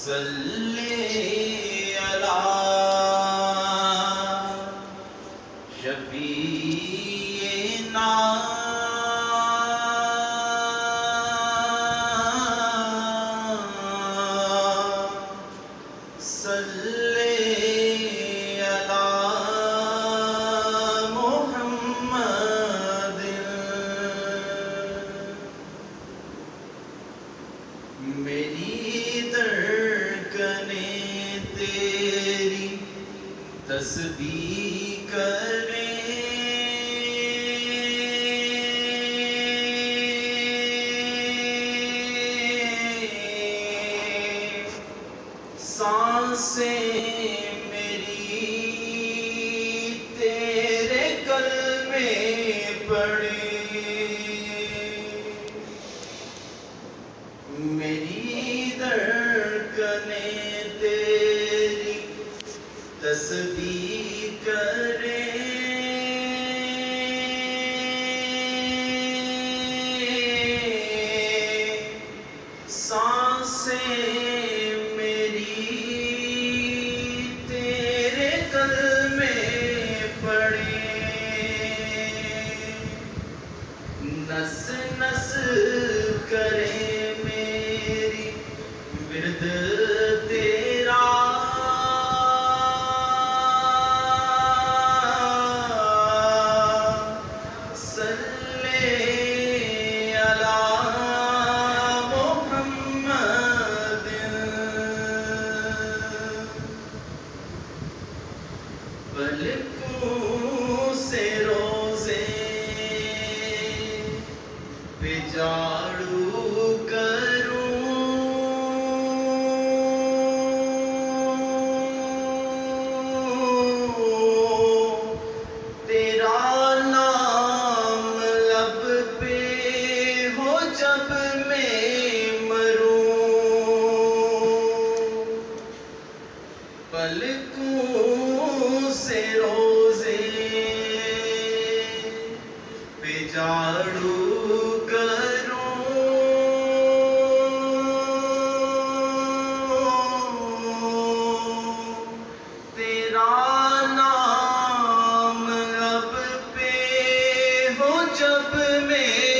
صلی علی شفیعنا صلی علی محمد میری دھڑکنیں تیری تسبیح کریں سانسیں میری تیرے کلمے پڑھیں میری دھڑکنیں تیری تسبیح کریں سانسیں میری تیرے کلمے پڑھیں نس نس کرے میری ورد تیرا صلی علی محمد پلکوں سے روزے پہ جھاڑو کروں تیرا نام لب پہ ہو جب میں مروں پلکوں سے روزے پہ جھاڑو جب میں